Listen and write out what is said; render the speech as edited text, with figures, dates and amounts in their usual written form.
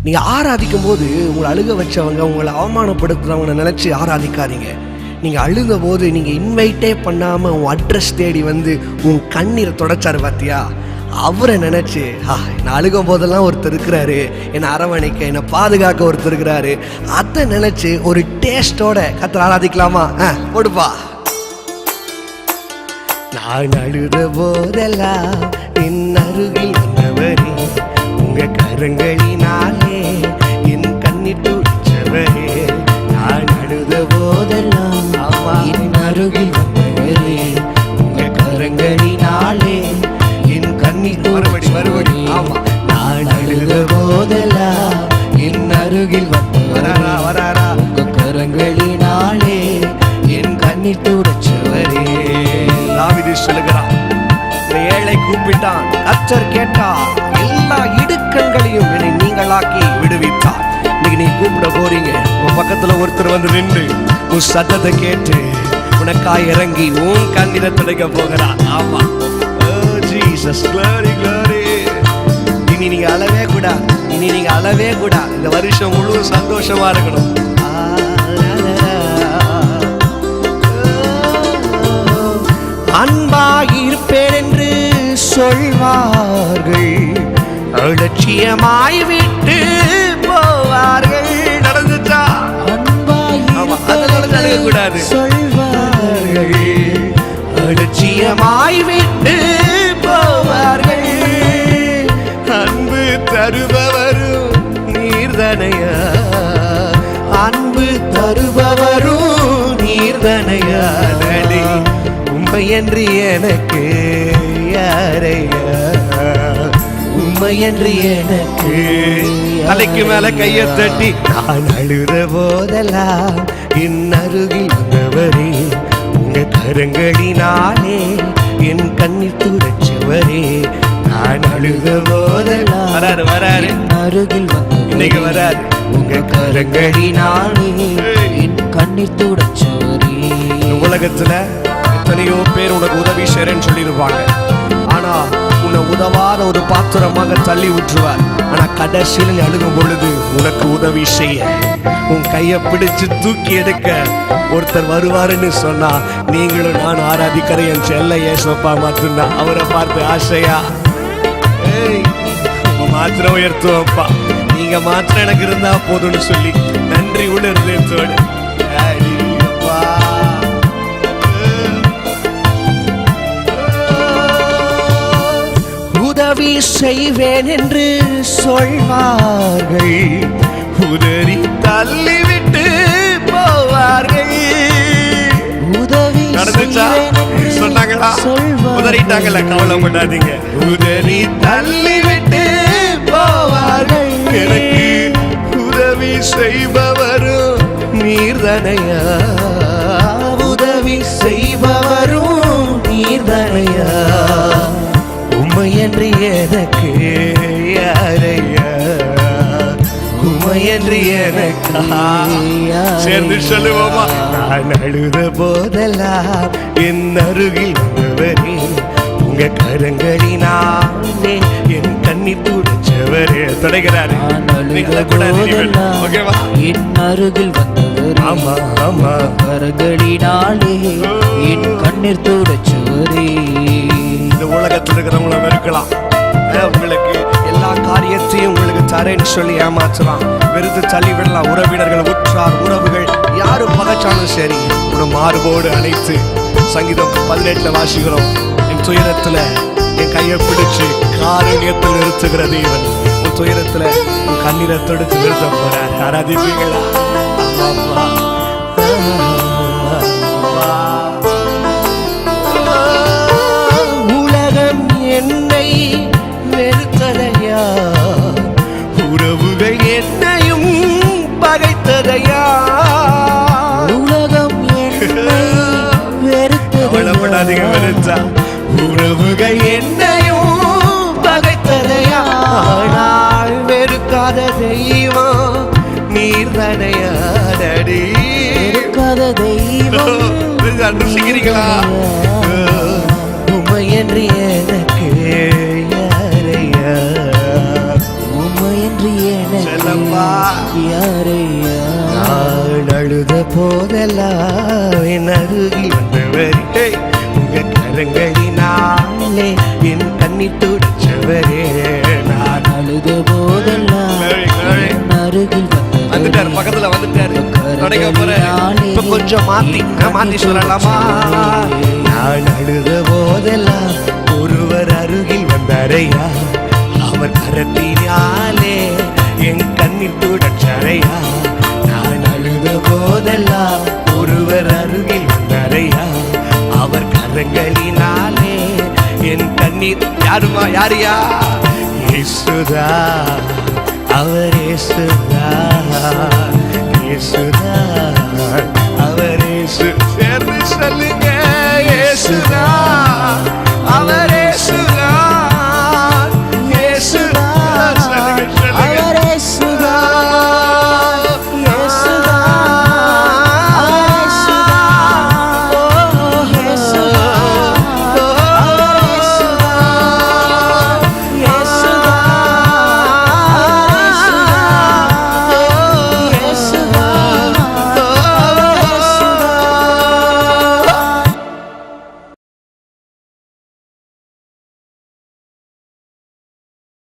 நீங்கள் ஆராதிக்கும் போது உங்களை அழுக வச்சவங்க, உங்களை அவமானப்படுத்துகிறவங்க நினச்சி ஆராதிக்காதீங்க. நீங்கள் அழுத போது நீங்கள் இன்வைட்டே பண்ணாமல் உன் அட்ரஸ் தேடி வந்து உன் கண்ணீரை தொடச்சாரு பார்த்தியா, அவரை நினச்சி நான் அழுகும் போதெல்லாம் ஒருத்தர் இருக்கிறாரு, என்னை அரவணைக்க, என்னை பாதுகாக்க ஒருத்தர் இருக்கிறாரு, அதை நினச்சி ஒரு டேஸ்டோட கர்த்தரை ஆராதிக்கலாமா? போடுப்பா. நான் அழுத போதெல்லாம் என் அருகில் வந்தவரே, உங்க கரங்களினாலே என் கண்ணீர் துடைச்சவரே. நான் அழுத போதெல்லாம் என் அருகில் வந்தவரே, உங்க கரங்களினாலே என் கண்ணீர் மறுபடி. ஆமா, நான் அழுத போதெல்லாம் என் அருகில் வராரா உங்க கரங்களினாலே என் கண்ணீர் துடைச்சவரே. தாவீது சொல்லுகிறான், ஏழை கூப்பிட்டான், கர்த்தர் கேட்டார், எல்லா இடுக்கண்களையும் என்னை நீங்களாக்கி விடுவித்தார். இன்னைக்கு நீ கூப்பிட போறீங்க, உன் பக்கத்துல ஒருத்தர் வந்து நின்று உன் சத்தத்தை கேட்டு உனக்காய் இறங்கி உன் கண்ணீரை துடைக்க போகிறான். ஆமா, ஜீசஸ், glory glory. இனி நீங்க அழவே கூடாது, இந்த வருஷம் முழு சந்தோஷமா இருக்கணும். அன்பாயிருப்பேன் என்று சொல்வார்கள், அலட்சியமாய் விட்டு போவார்கள். நடந்துச்சா? அன்பாயிருப்பேன் சொல்வார்கள், அலட்சியமாய் விட்டு போவார்கள். அன்பு தருபவரும் நீர்தனையா, அன்பு தருபவரும் நீர்தனையா. உண்மையன்றி எனக்கு யாரையா, உண்மையன்றி எனக்கு. தலைக்கு மேல கையை தட்டி நான் அழுத போதெல்லாம் என் அருகில் வந்தவரே, உங்க கரங்களினாலே என் கண்ணீர் துடைச்சவரே. நான் அழுத போதெல்லாம் வராரு அருகில் இன்னைக்கு வராரு, உங்க கரங்களினாலே என் கண்ணீர் துடைச்சவரே. உலகத்துல எத்தனையோ பேர் உனக்கு உதவி செய்றேன்னு சொல்லியிருப்பாங்க, ஆனா உன்னை உதவாத ஒரு பாத்திரமாக தள்ளி விட்டுருவார். ஆனா கடைசியில் நீ அழுகும் பொழுது உனக்கு உதவி செய்ய, உன் கையை பிடிச்சு தூக்கி எடுக்க ஒருத்தர் வருவாருன்னு சொன்னா, நீங்களும் நான் ஆராதிக்கிற என் செல்ல ஏசப்பா மட்டும்தான். அவரை பார்த்து ஆசையா மாத்திரம் உயர்த்துவப்பா, நீங்க மாத்திரம் எனக்கு இருந்தா போதும்னு சொல்லி நன்றி உணர்ந்தோடு உதவி செய்வேன் என்று சொல்வார்கள், உதறி தள்ளிவிட்டு போவார்கள். உதவி சொன்னாங்களா? உதறிட்டாங்கல்ல, கவலைப்படாதீங்க. உதறி தள்ளிவிட்டு போவார்கள். எனக்கு உதவி செய்பவரும் நீர்தனையா, உதவி செய்பவரும் நீர்தனையா. உம்மையன்றி எனக்கு யாரையா, உம்மையன்றி எனக்கு. சேர்ந்து சொல்லுவோமா? நான் அழுத போதெல்லாம் என் அருகில் வந்தவரே, உங்க கரங்களினாலே என் கண்ணீர் துடைச்சவரே. தொடங்கிறாரு, என் அருகில் வந்தவரே, ஆமா ஆமா, கரங்களினாலே என் கண்ணீர் துடைச்சவரே. இந்த உலகத்தில் இருக்கிறவங்களும் இருக்கலாம், உங்களுக்கு எல்லா காரியத்தையும் உங்களுக்கு தரேன்னு சொல்லி ஏமாற்றலாம், வெறுத்து தள்ளிவிடலாம். உறவினர்கள், உற்றார் உறவுகள் யாரும் பகைச்சாலும் சரி, ஒரு மார்போடு அழைத்து சங்கீதம் 18 வாசிக்கிறோம். என் துயரத்துல என் கையை பிடிச்சு காரணியத்தில் நிறுத்துகிற தேவன், உன் துயரத்துல உன் கண்ணீரை தொடுத்து நிறுத்த போறார். ஆராதிப்பீங்களா? உலகம் என்னை வெறுத்ததையா, உறவுகள் என்னையும் பகைத்ததையா. உலகம் என்னை வெறுத்ததையா, உறவுகள் என்னையும் பகைத்ததையா. ஆனால் வெறுக்காத தெய்வம் நீர்தனையா. வெறுக்காத தெய்வம் உம்மையன்றி எனக்கு யாரையா, உம்மையன்றி செல்லப்பா. யாரையா நான் அழுத போதெல்லாம் என் அருகில் வந்தவரே, உங்க கரங்களினாலே என் கண்ணீர் துடைச்சவரே. நான் அழுத போதெல்லாம் என் அருகில் வந்துட்டாரு, பக்கத்துல வந்துட்டாரு, தொடங்க போறாரு. இப்ப கொஞ்சம் மாத்தி சொல்லலாமா? நான் அழுத போதெல்லாம் ஒருவர் அருகில் வந்தாரையா, அவர் கரத்தினாலே என் கண்ணீர் துடைச்சாரையா. நான் அழுத போதெல்லாம் ஒருவர் அருகில் வந்தாரையா, அவர் கரங்களினாலே என் கண்ணீர். யாருமா? யாரியா? இயேசுதா, அவர் இயேசுதா, இயேசுதா, அவர் இயேசு.